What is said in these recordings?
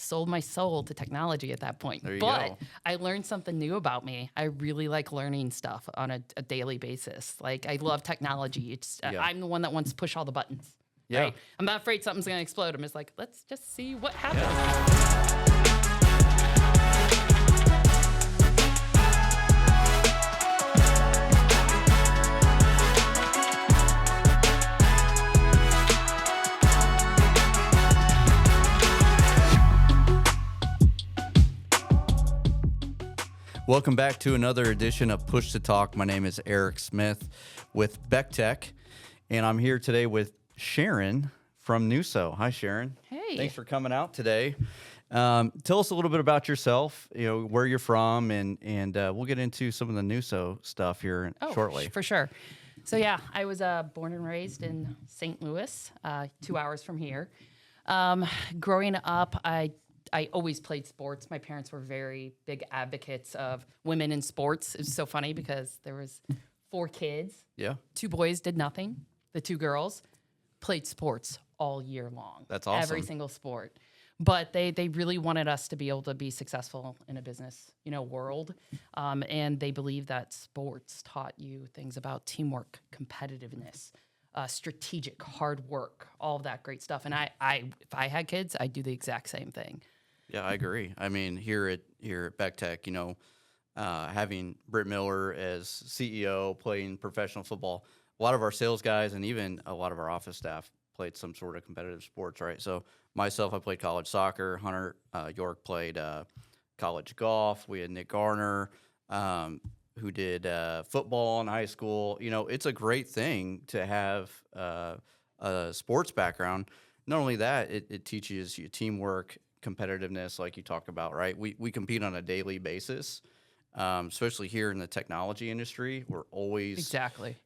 sold my soul to technology at that point. There you but go. I learned something new about me. I really like learning stuff on a daily basis. Like, I love technology. I'm the one that wants to push all the buttons. Yeah. Right? I'm not afraid something's going to explode. I'm just like, let's just see what happens. Welcome back to another edition of Push to Talk. My name is Eric Smith with Beck Tech, and I'm here today with Sharon from NUSO. Hi, Sharon. Hey. Thanks for coming out today. Tell us a little bit about yourself, where you're from, and we'll get into some of the NUSO stuff here shortly. For sure. So, yeah, I was born and raised in St. Louis, 2 hours from here. Growing up, I always played sports. My parents were very big advocates of women in sports. It was so funny because there was 4 kids. Yeah. 2 boys did nothing. The 2 girls played sports all year long. That's awesome. Every single sport. But they really wanted us to be able to be successful in a business, world. And they believed that sports taught you things about teamwork, competitiveness, strategic, hard work, all of that great stuff. And if I had kids, I'd do the exact same thing. Yeah, I agree. I mean, here at Beck Tech, having Britt Miller as CEO, playing professional football, a lot of our sales guys and even a lot of our office staff played some sort of competitive sports, right? So myself, I played college soccer. Hunter York played college golf. We had Nick Garner, who did football in high school. It's a great thing to have a sports background. Not only that, it teaches you teamwork, competitiveness, like you talk about, right? We compete on a daily basis, especially here in the technology industry. We're always Exactly.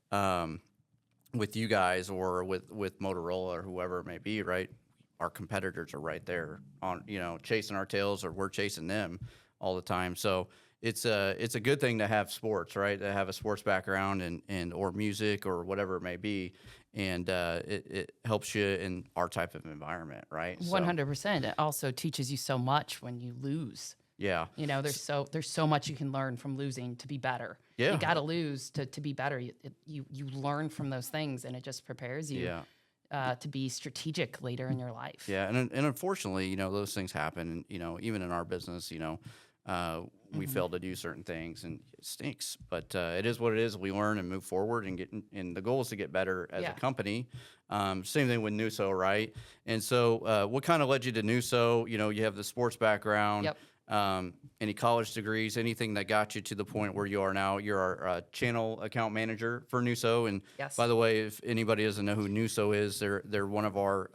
With you guys or with Motorola or whoever it may be, right? Our competitors are right there on, chasing our tails, or we're chasing them all the time. So it's a good thing to have sports, right? To have a sports background and or music or whatever it may be. And it helps you in our type of environment, right? 100%. It also teaches you so much when you lose. Yeah. There's so much you can learn from losing to be better. Yeah. You got to lose to be better. You learn from those things, and it just prepares you to be strategic later in your life. Yeah, and unfortunately, those things happen. Even in our business, we fail to do certain things, and it stinks. But it is what it is. We learn and move forward, and the goal is to get better as a company. Same thing with NUSO, right? And so, what kind of led you to NUSO? You have the sports background. Yep. Any college degrees, anything that got you to the point where you are now. You're our channel account manager for NUSO. And Yes. by the way, if anybody doesn't know who NUSO is, they're one of our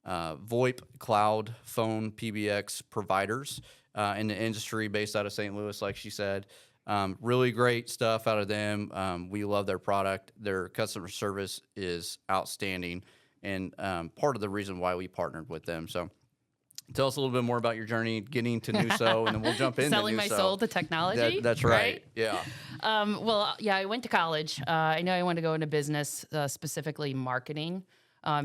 VoIP cloud phone PBX providers in the industry, based out of St. Louis, like she said. Really great stuff out of them. We love their product. Their customer service is outstanding, and part of the reason why we partnered with them. So tell us a little bit more about your journey getting to NUSO, and then we'll jump into Selling NUSO. my soul to technology. That's right. Yeah. I went to college. I know I wanted to go into business, specifically marketing,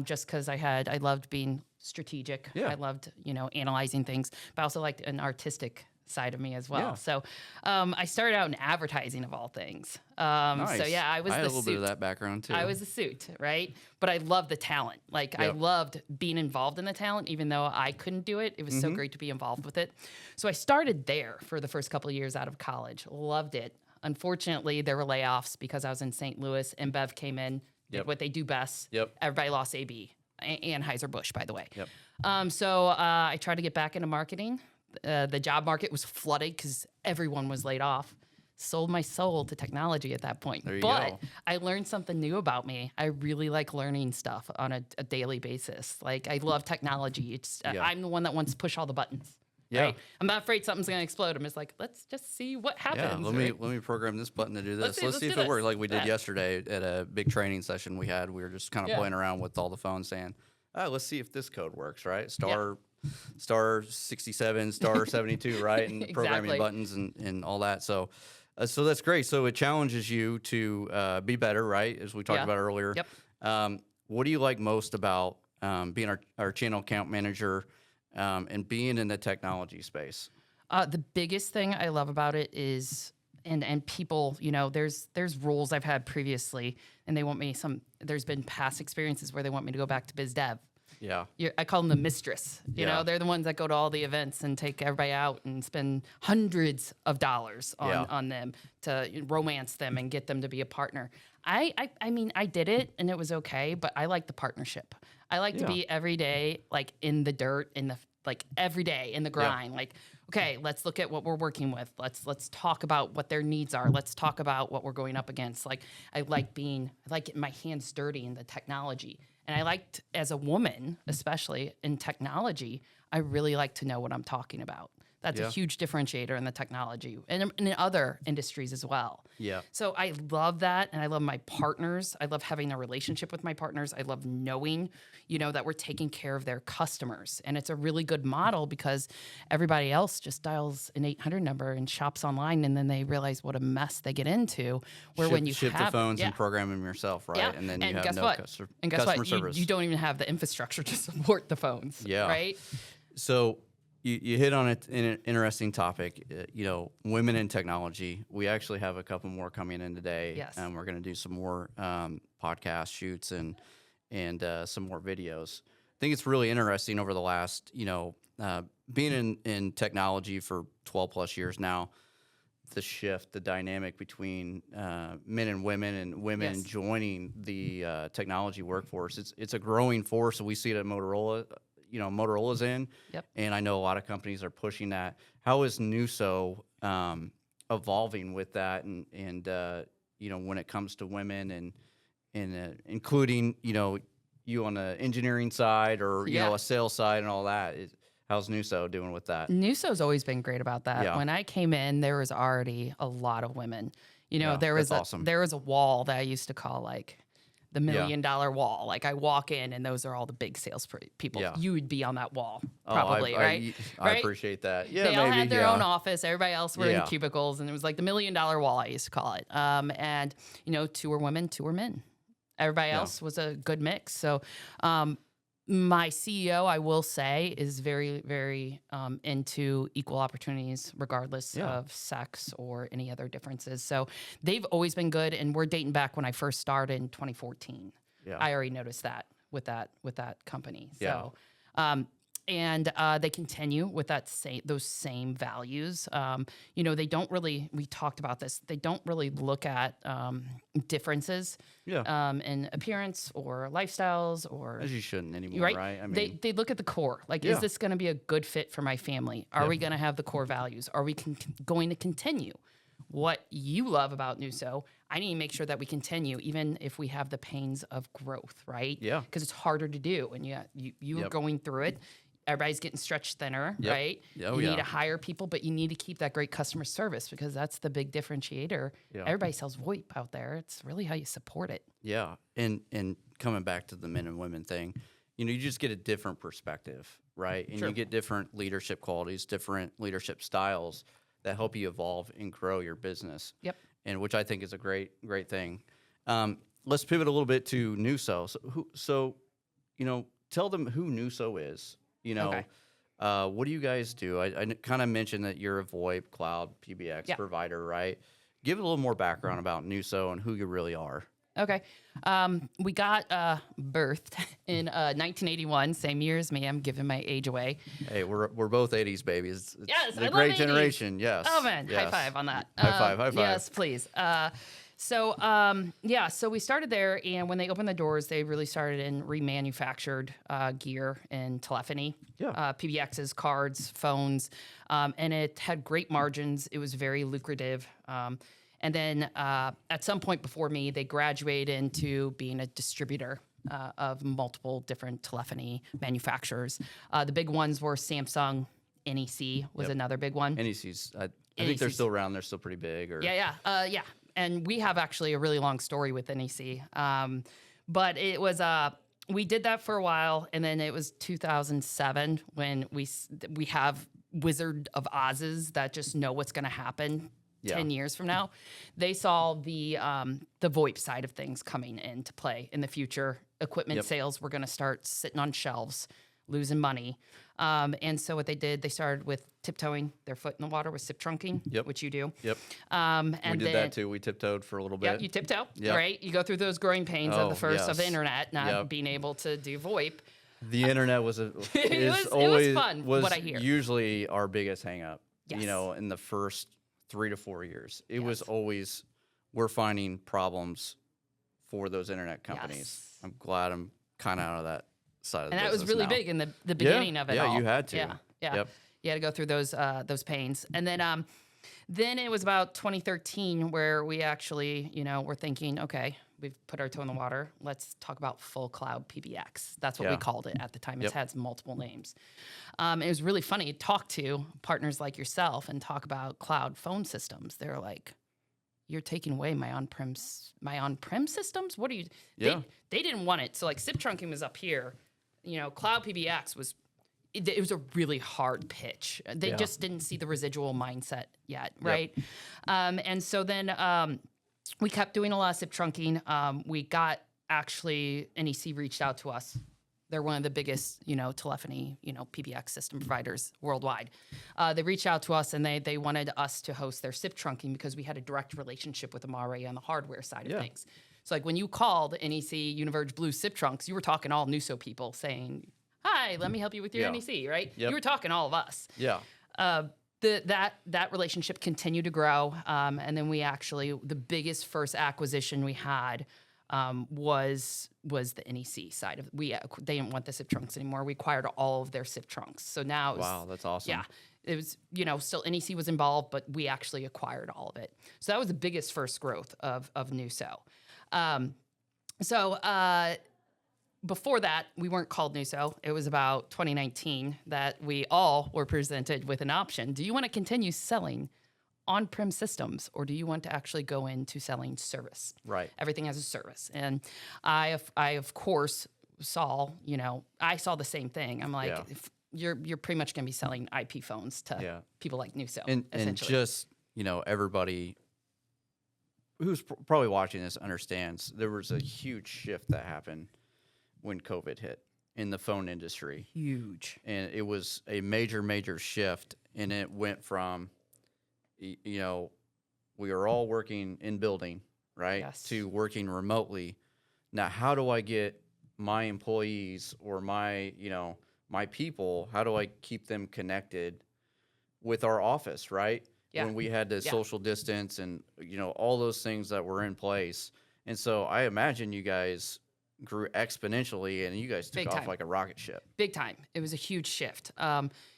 just because I loved being strategic. Yeah. I loved, analyzing things, but I also liked an artistic side of me as well. Yeah. So I started out in advertising, of all things. Nice. So yeah, I was had the a little suit. bit of that background too. I was a suit, right? But I loved the talent. I loved being involved in the talent, even though I couldn't do it. It was so great to be involved with it. So I started there for the first couple of years out of college. Loved it. Unfortunately, there were layoffs because I was in St. Louis, and Bev came in, did what they do best. Yep. Everybody lost AB. Anheuser-Busch, by the way. Yep. So I tried to get back into marketing. The job market was flooded because everyone was laid off. Sold my soul to technology at that point. There you but go. I learned something new about me. I really like learning stuff on a daily basis. I love technology. I'm the one that wants to push all the buttons. Yeah. Right? I'm not afraid something's going to explode. I'm just like, let's just see what happens. Yeah, let me program this button to do this. Let's see if it works, like we did yesterday at a big training session we had. We were just kind of playing around with all the phones, saying, let's see if this code works, right? Star 67, star 72, right? And programming buttons and all that. So that's great. So it challenges you to be better, right? As we talked about earlier. Yep. What do you like most about being our channel account manager? and being in the technology space? The biggest thing I love about it is, and people, there's roles I've had previously, and they want me there's been past experiences where they want me to go back to biz dev. Yeah. I call them the mistress. You Yeah. know, they're the ones that go to all the events and take everybody out and spend hundreds of dollars on them to romance them and get them to be a partner. I mean, I did it and it was okay, but I like the partnership. I like to be every day, like in the dirt, every day in the grind. Like, okay, let's look at what we're working with. Let's talk about what their needs are. Let's talk about what we're going up against. Like, I like getting my hands dirty in the technology. And I liked, as a woman, especially in technology, I really like to know what I'm talking about. That's a huge differentiator in the technology and in other industries as well. Yeah. So I love that, and I love my partners. I love having a relationship with my partners. I love knowing, that we're taking care of their customers. And it's a really good model because everybody else just dials an 800 number and shops online, and then they realize what a mess they get into. Where when you ship have the phones and program them yourself, right? Yeah. And then and you have guess no what? customer You service. don't even have the infrastructure to support the phones. Yeah. Right. So you hit on it in an interesting topic. Women in technology. We actually have a couple more coming in today. Yes. And we're going to do some more podcast shoots and some more videos. I think it's really interesting over the last, being in technology for 12 plus years now, the shift, the dynamic between men and women joining the technology workforce. It's a growing force, and we see it at Motorola. Motorola's in, and I know a lot of companies are pushing that. How is NUSO evolving with that, and when it comes to women and including you on the engineering side or a sales side and all that? How's NUSO doing with that? NUSO's always been great about that. Yeah. When I came in, there was already a lot of women. There was awesome. There was a wall that I used to call like the $1 million wall. Like I walk in and those are all the big sales people. Yeah. You would be on that wall probably, right? I appreciate that. Yeah, they all maybe, had their own office. Everybody else were in Yeah. cubicles, and it was like the $1 million wall, I used to call it. And 2 were women, 2 were men. Everybody else was a good mix. So, my CEO, I will say, is very, very into equal opportunities, regardless of sex or any other differences. So they've always been good, and we're dating back when I first started in 2014. Yeah. I already noticed that with that company. Yeah. So, and they continue with those same values. They don't really. We talked about this. They don't really look at differences in appearance or lifestyles, or as you shouldn't anymore, right? I mean, they look at the core. Like, is this going to be a good fit for my family? Are we going to have the core values? Are we going to continue what you love about NUSO? I need to make sure that we continue, even if we have the pains of growth, right? Yeah. Because it's harder to do, and you are going through it. Everybody's getting stretched thinner, right? Oh, you need to hire people, but you need to keep that great customer service, because that's the big differentiator. Yeah. Everybody sells VoIP out there. It's really how you support it. Yeah, and coming back to the men and women thing, you just get a different perspective, right? And Sure. you get different leadership qualities, different leadership styles that help you evolve and grow your business. Yep. And which I think is a great thing. Let's pivot a little bit to NUSO. So tell them who NUSO is. Okay. What do you guys do? I kind of mentioned that you're a VoIP cloud PBX provider, right? Give a little more background about NUSO and who you really are. Okay. We got birthed in 1981, same year as me. I'm giving my age away. Hey, we're both 80s babies. It's I a love great 80s. generation. Yes. Oh man, Yes. high five on that. High five. Yes, please. So we started there, and when they opened the doors, they really started in remanufactured gear and telephony, PBXs, cards, phones, and it had great margins. It was very lucrative. And then at some point before me, they graduated into being a distributor of multiple different telephony manufacturers. The big ones were Samsung. NEC was another big one. NEC's, I think they're still around. They're still pretty big. Or Yeah. And we have actually a really long story with NEC. But it was we did that for a while, and then it was 2007 when we have Wizard of Oz's that just know what's going to happen 10 years from now. They saw the VoIP side of things coming into play in the future. Equipment sales were going to start sitting on shelves, losing money. And so what they did, they started with tiptoeing their foot in the water with sip trunking, Yep. which you do. Yep. And We did then, that too. We tiptoed for a little yeah, bit. you tiptoe, Yep. right? You go through those growing pains of Oh, the first of the yes. internet, not Yep. being able to do VoIP. The internet was was always fun, what I hear. usually our biggest hang up. Yes. You know, in the first 3 to 4 years, it was Yes. always we're finding problems for those internet companies. Yes. I'm glad I'm kind of out of that side of the And that was business really now. big in the beginning of it Yeah, all. you had to. Yeah, yeah. Yep. You had to go through those pains. And then it was about 2013 where we actually, were thinking, okay, we've put our toe in the water. Let's talk about full cloud PBX. That's what we Yeah. called it at the time. It's Yep. had multiple names. It was really funny to talk to partners like yourself and talk about cloud phone systems. They're like, you're taking away my on-prem systems? What are you? Yeah. They didn't want it. So like SIP trunking was up here. Cloud PBX was it was a really hard pitch. They Yeah. just didn't see the residual mindset yet, right? And so then we kept doing a lot of SIP trunking. We got actually NEC reached out to us. They're one of the biggest, telephony, PBX system providers worldwide. They reached out to us and they wanted us to host their SIP trunking because we had a direct relationship with them already on the hardware side of Yeah. things. So like when you called NEC Univerge Blue SIP trunks, you were talking all NUSO people saying, "Hi, let me help you with your Yeah. NEC," right? Yep. You were talking all of us. Yeah. That relationship continued to grow, and then we actually the biggest first acquisition we had was the NEC side of they didn't want the SIP trunks anymore. We acquired all of their SIP trunks, so now it was, Wow, that's awesome. yeah, it was still NEC was involved, but we actually acquired all of it. So that was the biggest first growth of NUSO. Before that, we weren't called NUSO. It was about 2019 that we all were presented with an option. Do you want to continue selling on-prem systems, or do you want to actually go into selling service? Right. Everything as a service. And I of course saw, I saw the same thing. I'm like, Yeah. if you're pretty much going to be selling IP phones to Yeah. people like NUSO, And essentially. just, everybody who's probably watching this understands there was a huge shift that happened when COVID hit in the phone industry. Huge. And it was a major, major shift. And it went from, we were all working in building, right? Yes. To working remotely. Now, how do I get my employees or my people, how do I keep them connected with our office, right? Yeah. When we had to Yeah. social distance and, all those things that were in place. And so I imagine you guys grew exponentially and you guys took Big off time. like a rocket ship. Big time. It was a huge shift.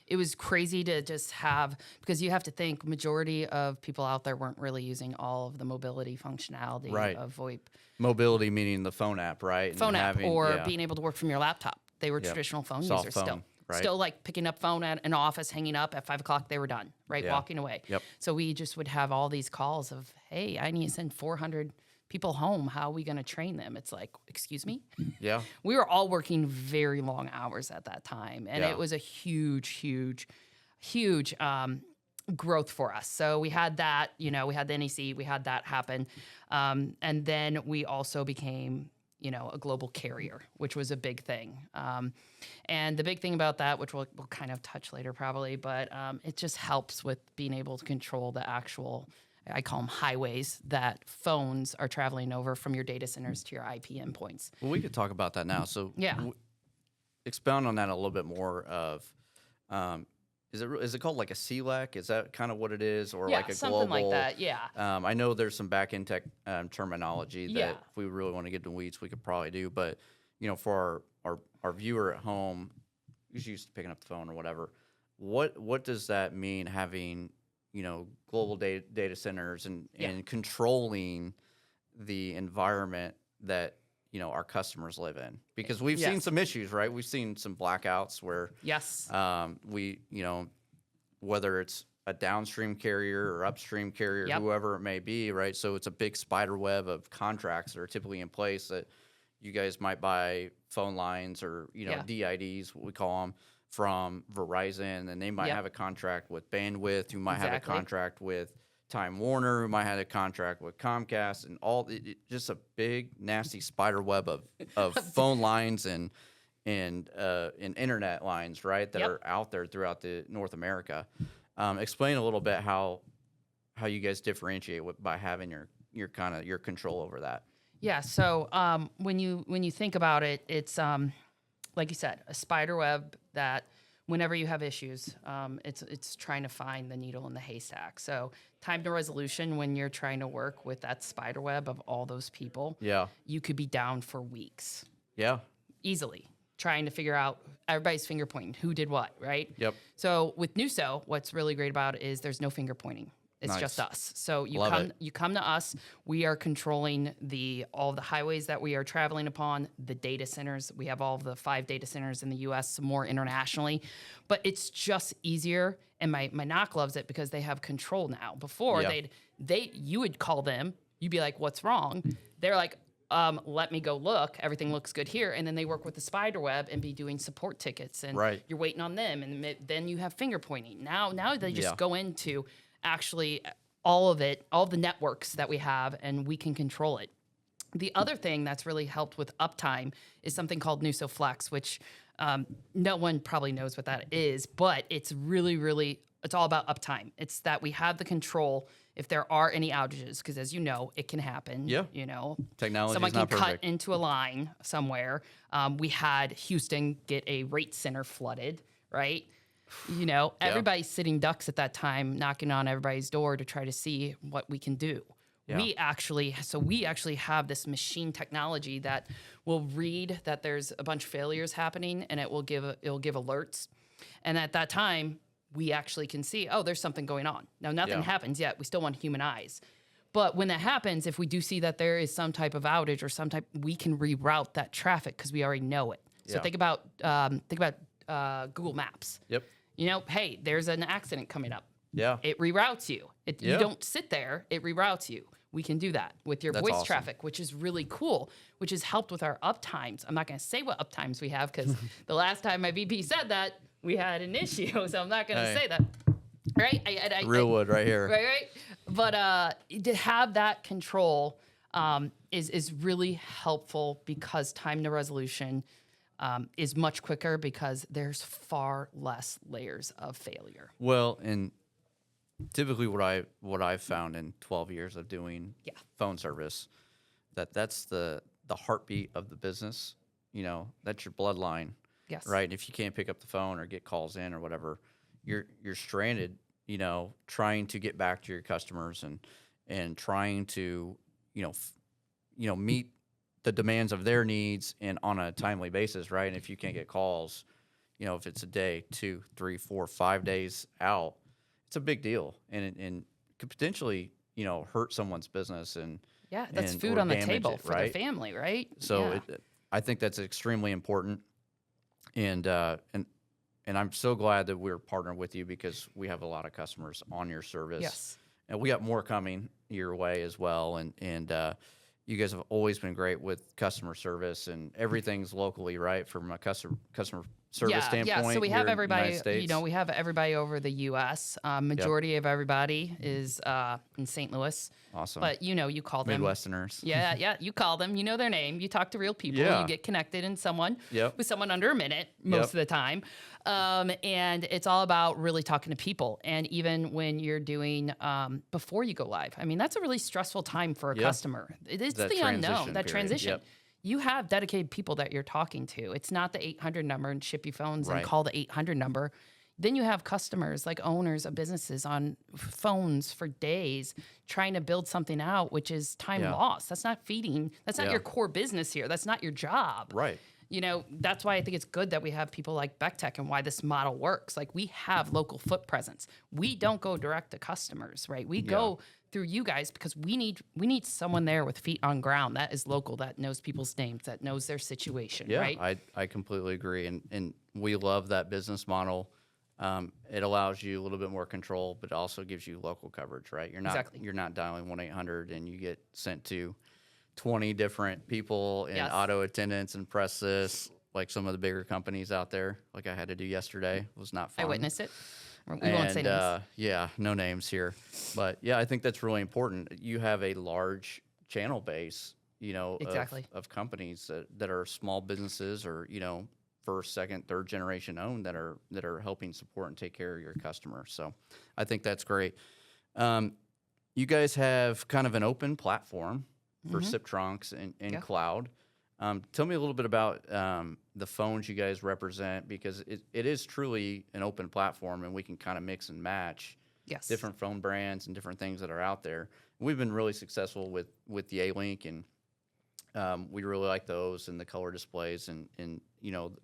It was crazy to just have, because you have to think majority of people out there weren't really using all of the mobility functionality Right. of VoIP. Mobility meaning the phone app, right? And Phone app having- or yeah. being able to work from your laptop. They were Yep. traditional phone Soft users still. phone, right. Still like picking up phone at an office, hanging up at 5 o'clock, they were done, right? Yeah. Walking away. Yep. So we just would have all these calls of, hey, I need to send 400 people home. How are we going to train them? It's like, excuse me? Yeah. We were all working very long hours at that time. And Yeah. it was a huge growth for us. So we had that, we had the NEC, we had that happen. And then we also became, a global carrier, which was a big thing. And the big thing about that, which we'll kind of touch later probably, but it just helps with being able to control the actual, I call them highways, that phones are traveling over from your data centers to your IP endpoints. Well, we could talk about that now. So Yeah. Expound on that a little bit more of, is it called like a CLEC? Is that kind of what it is? Or Yeah, like a something global? like that, yeah. I know there's some back-end tech terminology that Yeah. if we really want to get into weeds, we could probably do. But, for our viewer at home who's used to picking up the phone or whatever, what does that mean having, global data centers and controlling the environment that, our customers live in? Because we've seen Yes. some issues, right? We've seen some blackouts where Yes. we, whether it's a downstream carrier or upstream carrier, Yep. whoever it may be, right? So it's a big spider web of contracts that are typically in place that you guys might buy phone lines or, Yeah. DIDs, what we call them, from Verizon, and they might Yep. have a contract with Bandwidth, who might have a Exactly. contract with Time Warner, who might have a contract with Comcast, and just a big nasty spider web of phone lines and and internet lines, right, that Yep. are out there throughout the North America. Explain a little bit how you guys differentiate by having your kind of your control over that. Yeah. So when you think about it, it's like you said, a spider web that whenever you have issues, it's trying to find the needle in the haystack. So time to resolution when you're trying to work with that spider web of all those people, Yeah. you could be down for weeks Yeah. easily trying to figure out everybody's finger pointing who did what, right? Yep. So with NUSO, what's really great about it is there's no finger pointing. It's Nice. just us. So Love you come to us. We are controlling all the highways that we are traveling upon, the data centers. We have all of the 5 data centers in the US, some more internationally. But it's just easier. And my NOC loves it because they have control now. Before Yeah. you would call them, you'd be like, what's wrong? They're like, let me go look. Everything looks good here. And then they work with the spider web and be doing support tickets. And Right. you're waiting on them. And then you have finger pointing. Now they just Yeah. go into actually all of it, all the networks that we have, and we can control it. The other thing that's really helped with uptime is something called NUSO Flex, which no one probably knows what that is, but it's really, really, it's all about uptime. It's that we have the control if there are any outages, because as you know, it can happen. Yeah. You know, Technology someone is can not cut perfect. into a line somewhere. We had Houston get a rate center flooded, right? You know, Yeah. everybody's sitting ducks at that time, knocking on everybody's door to try to see what we can do. Yeah. We actually have this machine technology that will read that there's a bunch of failures happening, and it'll give alerts. And at that time, we actually can see, oh, there's something going on. Now, nothing Yeah. happens yet. We still want human eyes. But when that happens, if we do see that there is some type of outage or we can reroute that traffic because we already know it. So Yeah. think about Google Maps. Yep. You know, hey, there's an accident coming up. Yeah. It reroutes you. Yeah. You don't sit there. It reroutes you. We can do that with your That's voice awesome. traffic, which is really cool, which has helped with our uptimes. I'm not going to say what uptimes we have because the last time my VP said that, we had an issue. So I'm not going to Hey. say that. Right? Real wood right here. Right. But to have that control is really helpful because time to resolution is much quicker because there's far less layers of failure. Well, and typically what I've found in 12 years of doing Yeah. phone service, that's the heartbeat of the business. You know, that's your bloodline, Yes. right? If you can't pick up the phone or get calls in or whatever, you're stranded, you know, trying to get back to your customers and trying to, meet the demands of their needs and on a timely basis, right? And if you can't get calls, you know, if it's a day, 2, 3, 4, 5 days out, it's a big deal, and it could potentially, you know, hurt someone's business and Yeah, that's and- food or on the damage table it, for right? the family, right? So Yeah. I think that's extremely important, and I'm so glad that we're partnered with you because we have a lot of customers on your service. Yes. And we got more coming your way as well, and you guys have always been great with customer service, and everything's locally, right, from a customer service standpoint. Yeah, so we here have in the everybody, United States. you know, we have everybody over the U.S. Majority of everybody is in St. Louis. Awesome. But, you know, you call them. Midwesterners. Yeah, you call them. You know their name. You talk to real people. Yeah. You get connected with someone under a minute most Yep. of the time. And it's all about really talking to people. And even when you're doing before you go live, I mean, that's a really stressful time for a Yeah. customer. It's That the unknown, transition that period. transition. Yep. You have dedicated people that you're talking to. It's not the 800 number and ship you phones Right. and call the 800 number. Then you have customers like owners of businesses on phones for days trying to build something out, which is time Yeah. lost. That's not feeding. That's not Yeah. your core business here. That's not your job. Right. You know, that's why I think it's good that we have people like Beck Tech and why this model works. Like we have local foot presence. We don't go direct to customers, right? We go through you guys because we need someone there with feet on ground that is local, that knows people's names, that knows their situation, Yeah, right? I completely agree, and we love that business model. It allows you a little bit more control, but it also gives you local coverage, right? Exactly. You're not dialing 1-800 and you get sent to 20 different people and Yes. auto attendants and press this, like some of the bigger companies out there, like I had to do yesterday. It was not fun. I witnessed it. We won't say names. Yeah, no names here. But yeah, I think that's really important. You have a large channel base, you know, Exactly. of companies that are small businesses or, you know, first, second, third generation owned that are helping support and take care of your customers. So I think that's great. You guys have kind of an open platform for SIP trunks and cloud. Tell me a little bit about the phones you guys represent, because it is truly an open platform, and we can kind of mix and match different phone brands and different things that are out there. We've been really successful with the A-Link, and we really like those and the color displays and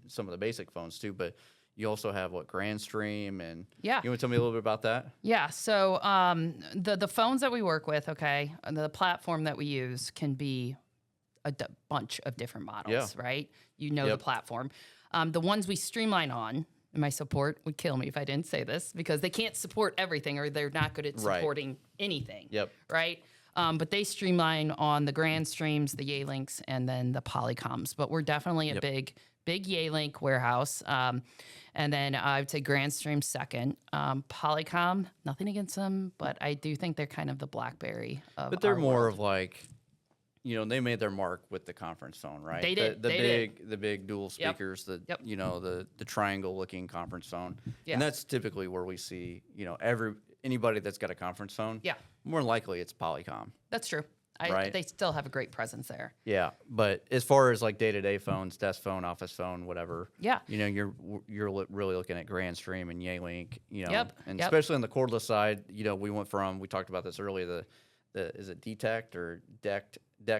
some of the basic phones too. But you also have Grandstream, and you want to tell me a little bit about that? Yeah. So the phones that we work with, and the platform that we use can be a bunch of different models, right? The platform. The ones we streamline on, and my support would kill me if I didn't say this, because they can't support everything, or they're not good at supporting anything, right? But they streamline on the Grandstreams, the A-Links, and then the Polycoms. But we're definitely a big A-Link warehouse. And then I would say Grandstream second. Polycom, nothing against them, but I do think they're kind of the BlackBerry of But they're our more world. of like, they made their mark with the conference phone, right? They did. The big dual speakers, the triangle looking conference phone. And that's typically where we see, anybody that's got a conference phone. More than likely it's Polycom. That's true. They still have a great presence there. Yeah, but as far as like day-to-day phones, desk phone, office phone, whatever. You're really looking at Grandstream and A-Link. And especially on the cordless side, we talked about this earlier. Is it Detect or Deck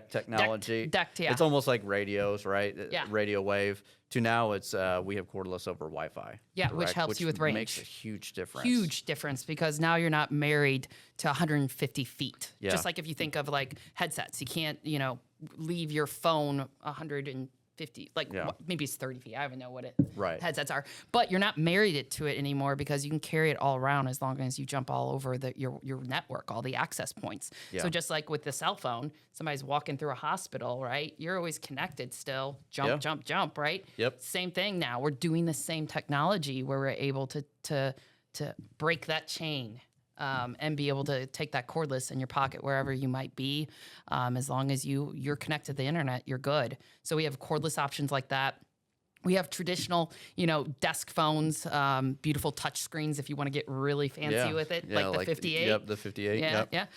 technology? Deck, It's almost like radios, right? Yeah. Radio wave. To now, it's we have cordless over Wi-Fi. Yeah, which helps you with range. Makes a huge difference. Huge difference, because now you're not married to 150 feet. Yeah. Just like if you think of like headsets, you can't leave your phone 150, maybe it's 30 feet. I don't even know what headsets are, but you're not married to it anymore, because you can carry it all around as long as you jump all over your network, all the access points. So just like with the cell phone, somebody's walking through a hospital, right? You're always connected still. Jump, right? Yep. Same thing now. We're doing the same technology where we're able to break that chain. And be able to take that cordless in your pocket wherever you might be. As long as you're connected to the internet, you're good. So we have cordless options like that. We have traditional, desk phones, beautiful touch screens if you want to get really fancy with it, like the 58. The 58.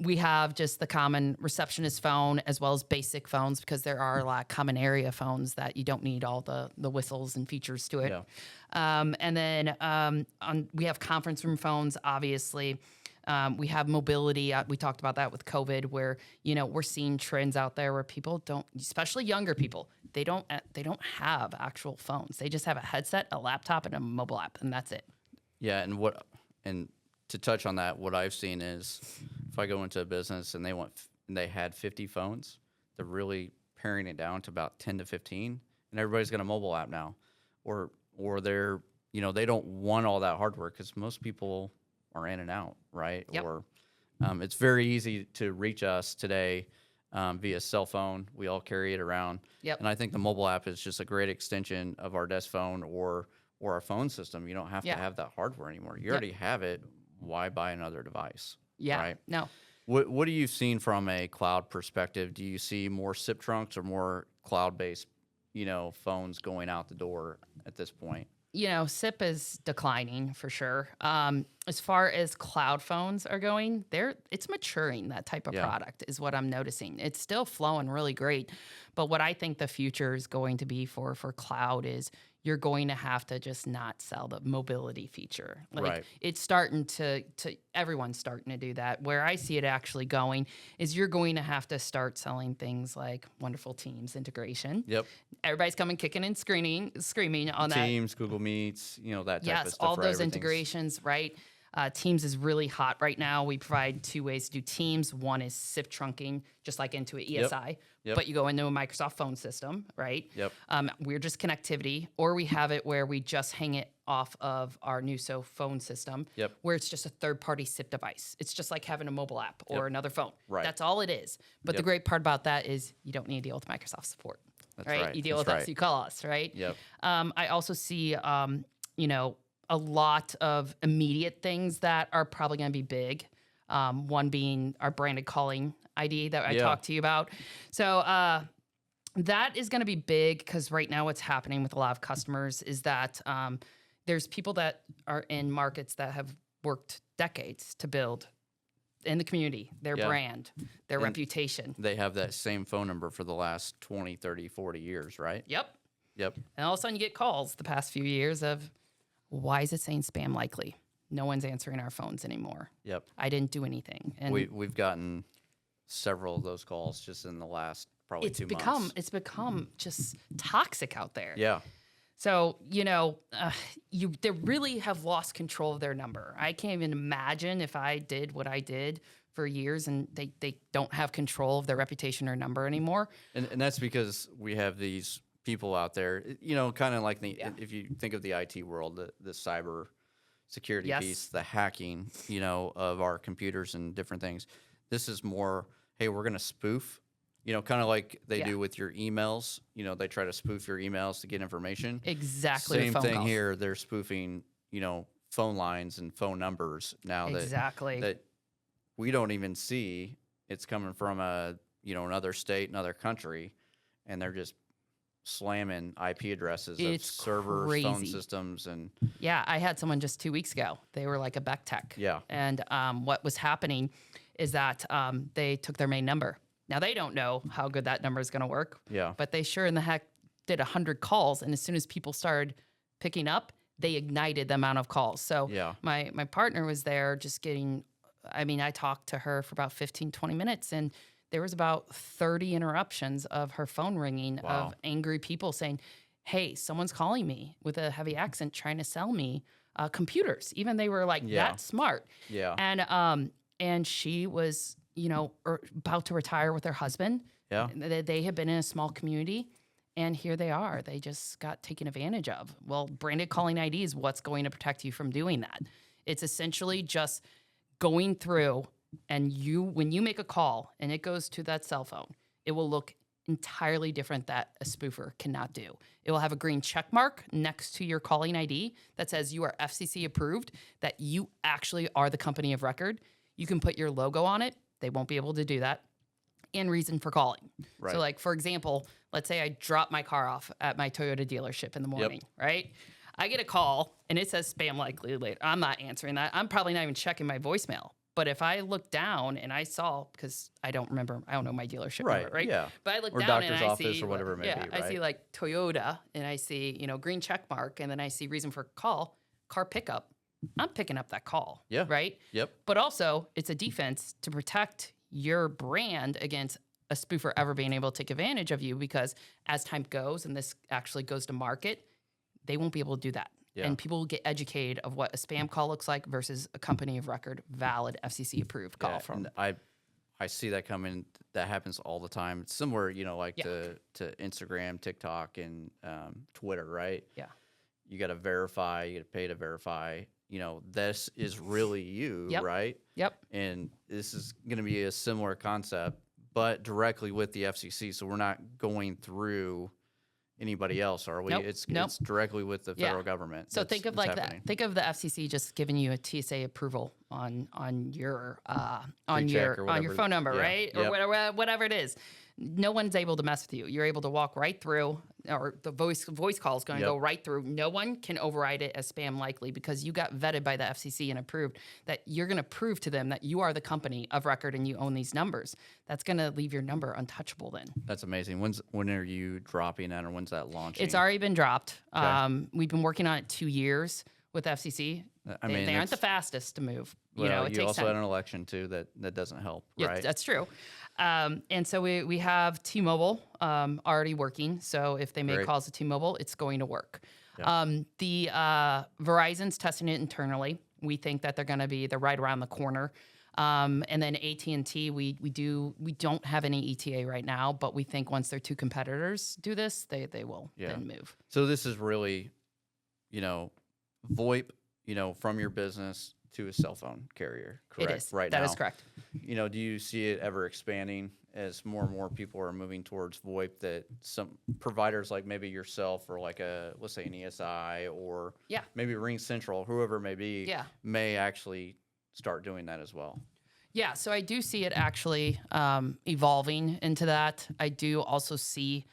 We have just the common receptionist phone, as well as basic phones, because there are a lot of common area phones that you don't need all the whistles and features to it. And then we have conference room phones, obviously. We have mobility. We talked about that with COVID, where we're seeing trends out there where people don't, especially younger people, they don't have actual phones. They just have a headset, a laptop, and a mobile app, and that's it. Yeah, and to touch on that, what I've seen is if I go into a business and they had 50 phones, they're really paring it down to about 10 to 15, and everybody's got a mobile app now, or they're they don't want all that hardware, because most people are in and out, right? Or it's very easy to reach us today via cell phone. We all carry it around. And I think the mobile app is just a great extension of our desk phone or our phone system. You don't have to have that hardware anymore. You already have it. Why buy another device? Right? No. What are you seeing from a cloud perspective? Do you see more SIP trunks or more cloud-based, phones going out the door at this point? SIP is declining for sure. As far as cloud phones are going, it's maturing. That type of product is what I'm noticing. It's still flowing really great, but what I think the future is going to be for cloud is you're going to have to just not sell the mobility feature. It's starting to everyone's starting to do that. Where I see it actually going is you're going to have to start selling things like wonderful Teams integration. Everybody's coming kicking and screaming on that. Teams, Google Meets, that type of stuff. Yes, all those integrations, right? Teams is really hot right now. We provide two ways to do Teams. One is SIP trunking, just like into an ESI, but you go into a Microsoft phone system, right? We're just connectivity, or we have it where we just hang it off of our NUSO phone system, where it's just a third-party SIP device. It's just like having a mobile app or another phone. That's all it is. But the great part about that is you don't need to deal with Microsoft support. That's right. You deal with us, you call us, right? I also see, a lot of immediate things that are probably going to be big. One being our branded calling ID that I talked to you about. So That is going to be big because right now what's happening with a lot of customers is that there's people that are in markets that have worked decades to build in the community, their Yeah. brand, their And reputation. they have that same phone number for the last 20, 30, 40 years, right? Yep. Yep. And all of a sudden you get calls the past few years of, why is it saying spam likely? No one's answering our phones anymore. Yep. I didn't do anything. And We've gotten several of those calls just in the last probably 2 months. it's become just toxic out there. Yeah. So, they really have lost control of their number. I can't even imagine if I did what I did for years and they don't have control of their reputation or number anymore. And that's because we have these people out there, kind of like if you think of the IT world, the cyber security Yes. piece, the hacking, of our computers and different things. This is more, hey, we're going to spoof, kind of like they do with your emails. They try to spoof your emails to get information. Exactly. Same with phone thing calls. here. They're spoofing, phone lines and phone numbers now Exactly. that we don't even see. It's coming from another state, another country, and they're just slamming IP addresses It's of servers, phone crazy. systems, and Yeah, I had someone just 2 weeks ago. They were like a Beck Tech. Yeah. And what was happening is that they took their main number. Now, they don't know how good that number is going to work. Yeah. But they sure in the heck did 100 calls. And as soon as people started picking up, they ignited the amount of calls. So Yeah. my partner was there just getting, I talked to her for about 15, 20 minutes. And there was about 30 interruptions of her phone ringing Wow. of angry people saying, hey, someone's calling me with a heavy accent trying to sell me computers. Even they were like that smart. Yeah. And she was, about to retire with her husband. Yeah. They had been in a small community, and here they are. They just got taken advantage of. Well, branded calling ID is what's going to protect you from doing that. It's essentially just going through, and when you make a call and it goes to that cell phone, it will look entirely different that a spoofer cannot do. It will have a green check mark next to your calling ID that says you are FCC approved, that you actually are the company of record. You can put your logo on it. They won't be able to do that. And reason for calling. Right. So like, for example, let's say I drop my car off at my Toyota dealership in the morning, right? I get a call and it says spam likely later. I'm not answering that. I'm probably not even checking my voicemail. But if I look down and I saw, because I don't know my dealership number, right? Yeah. But I look Or down doctor's and I office see, or whatever it may be, I see right? like Toyota and I see, green check mark, and then I see reason for call, car pickup. I'm picking up that call. Yeah. Right? Yep. But also, it's a defense to protect your brand against a spoofer ever being able to take advantage of you, because as time goes and this actually goes to market, they won't be able to do that. Yeah. And people will get educated of what a spam call looks like versus a company of record, valid FCC approved call from. And I see that coming. That happens all the time. It's similar, to Instagram, TikTok, and Twitter, right? Yeah. You got to verify. You got to pay to verify. This is really you, Yep. right? Yep. And this is going to be a similar concept, but directly with the FCC. So we're not going through anybody else, are we? Nope. It's directly with the federal government. So think of that's like happening. that. Think of the FCC just giving you a TSA approval on your Pre-check or on your whatever. phone number, Yeah. right? Or Yep. whatever it is. No one's able to mess with you. You're able to walk right through, or the voice call is going to Yep. go right through. No one can override it as spam likely, because you got vetted by the FCC and approved that you're going to prove to them that you are the company of record and you own these numbers. That's going to leave your number untouchable then. That's amazing. When are you dropping that, or when's that launching? It's already been dropped. Okay. We've been working on it 2 years with FCC. I mean, they aren't the that's- fastest to move. Well, It you takes also time. had an election too. That doesn't help, Yeah, right? that's true. And so we have T-Mobile already working. So if they make Great. calls to T-Mobile, it's going to work. Yeah. The Verizon's testing it internally. We think that they're right around the corner. And then AT&T, we don't have any ETA right now, but we think once their two competitors do this, they will then move. So this is really, VoIP, from your business to a cell phone carrier, correct? It is. Right That now. is correct. Do you see it ever expanding as more and more people are moving towards VoIP, that some providers like maybe yourself or like let's say an ESI or Yeah. maybe Ring Central, whoever it may be, Yeah. may actually start doing that as well? Yeah, so I do see it actually evolving into that. I do also see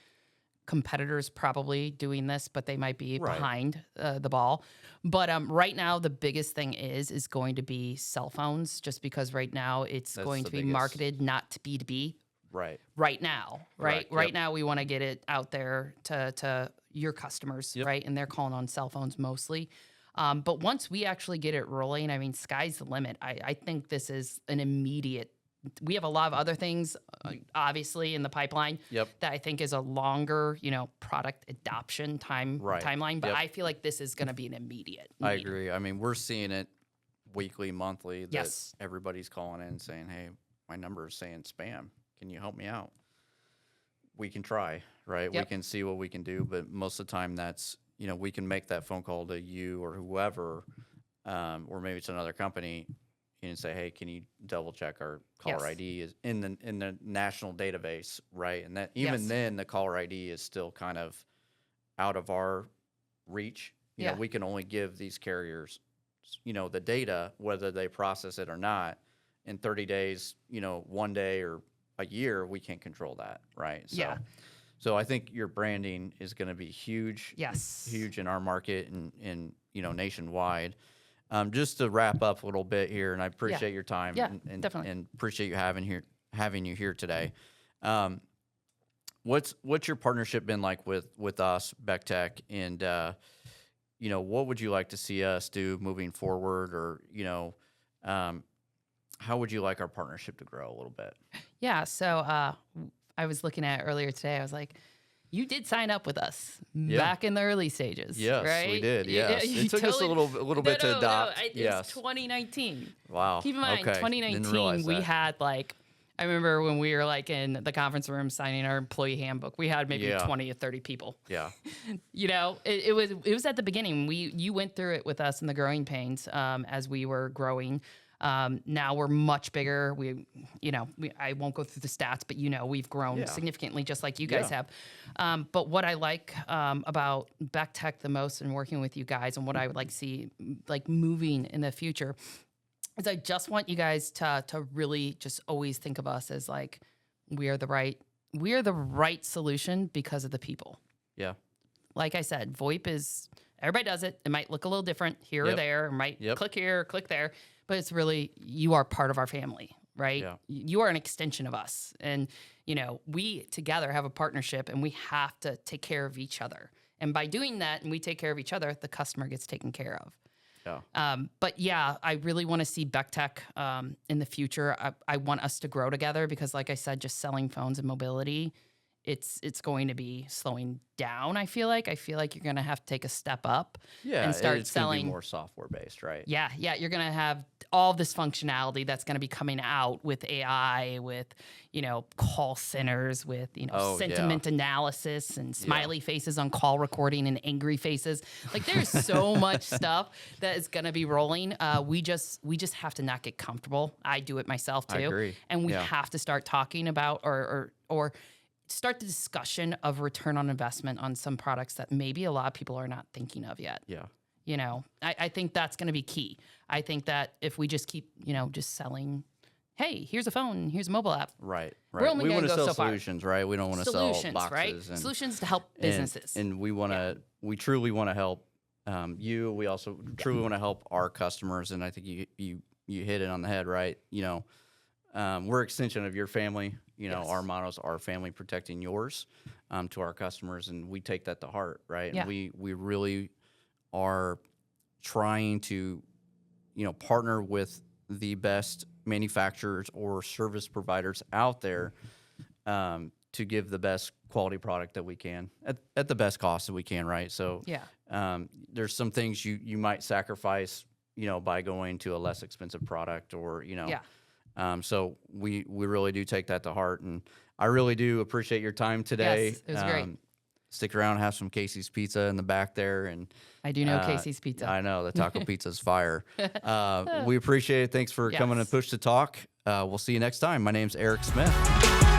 competitors probably doing this, but they might be Right. behind the ball. But right now, the biggest thing is going to be cell phones, just because right now it's That's going the to be biggest. marketed not to B2B Right. right now, right? Correct, Right yep. now, we want to get it out there to your customers, Yep. right? And they're calling on cell phones mostly. But once we actually get it rolling, I mean, sky's the limit. I think this is an immediate. We have a lot of other things, obviously, in the pipeline Yep. that I think is a longer, product adoption Right. timeline. But Yep. I feel like this is going to be an immediate. I need. agree. I mean, we're seeing it weekly, monthly. That Yes. everybody's calling in saying, "Hey, my number is saying spam. Can you help me out?" We can try, right? We Yep. can see what we can do, but most of the time, that's we can make that phone call to you or whoever, or maybe it's another company, and say, "Hey, can you double check our caller Yes. ID is in the national database, right?" And that even Yes. then, the caller ID is still kind of out of our reach. Yeah. We can only give these carriers, the data, whether they process it or not, in 30 days, 1 day or a year, we can't control that, right? So, Yeah. so I think your branding is going to be huge, Yes. huge in our market and nationwide. Just to wrap up a little bit here, and I appreciate your time, Yeah, and definitely. and appreciate you having you here today. What's your partnership been like with us, Beck Tech, and what would you like to see us do moving forward, or how would you like our partnership to grow a little bit? Yeah. So I was looking at it earlier today. I was like, you did sign up with us back in the early stages. Yes, right? we did. You- Yes, you it took us a totally- little bit to adopt. It Yes, was 2019. wow. Keep in mind, Okay. Didn't 2019, realize we that. had I remember when we were in the conference room signing our employee handbook, we had maybe Yeah. 20 or 30 people. Yeah, It was at the beginning. You went through it with us in the growing pains as we were growing. Now we're much bigger. I won't go through the stats, but we've grown Yeah. significantly, just like you guys Yeah. have. But what I like about Beck Tech the most and working with you guys, and what I would like to see moving in the future, is I just want you guys to really just always think of us as we are the right solution because of the people. yeah, Like I said, VoIP is everybody does it. It might look a little different here or Yep. there. It might Yep. click here, or click there, but it's really you are part of our family, right? Yeah. You are an extension of us, and we together have a partnership, and we have to take care of each other. And by doing that, and we take care of each other, the customer gets taken care of. yeah. But yeah, I really want to see Beck Tech in the future. I want us to grow together because, like I said, just selling phones and mobility, it's going to be slowing down. I feel like you're going to have to take a step up Yeah, and start it's gonna be selling. more software based, right? Yeah, you're going to have all this functionality that's going to be coming out with AI, with call centers, with Oh, sentiment analysis and smiley faces on call recording and angry faces. There's so much stuff that is going to be rolling. We just have to not get comfortable. I do it myself too. I agree. And we Yeah. have to start talking about or start the discussion of return on investment on some products that maybe a lot of people are not thinking of yet. Yeah. I think that's going to be key. I think that if we just keep, just selling, hey, here's a phone, here's a mobile app. Right. We're only we gonna want to go sell so far. solutions, right? We don't want to sell Solutions, boxes. right? And, Solutions to help businesses. And we want to. We truly want to help you. We also truly want to help our customers, and I think you hit it on the head, right? We're an extension of your family. Yes. Our motto is our family protecting yours to our customers, and we take that to heart, right? Yeah. And we really are trying to, partner with the best manufacturers or service providers out there to give the best quality product that we can at the best cost that we can, right? So there's some things you might sacrifice, by going to a less expensive product or, so we really do take that to heart, and I really do appreciate your time today. Yes, it was great. Stick around, have some Casey's Pizza in the back there, and I do know Casey's Pizza. I know the taco pizza's fire. We appreciate it. Thanks for coming and Push to Talk. We'll see you next time. My name's Eric Smith.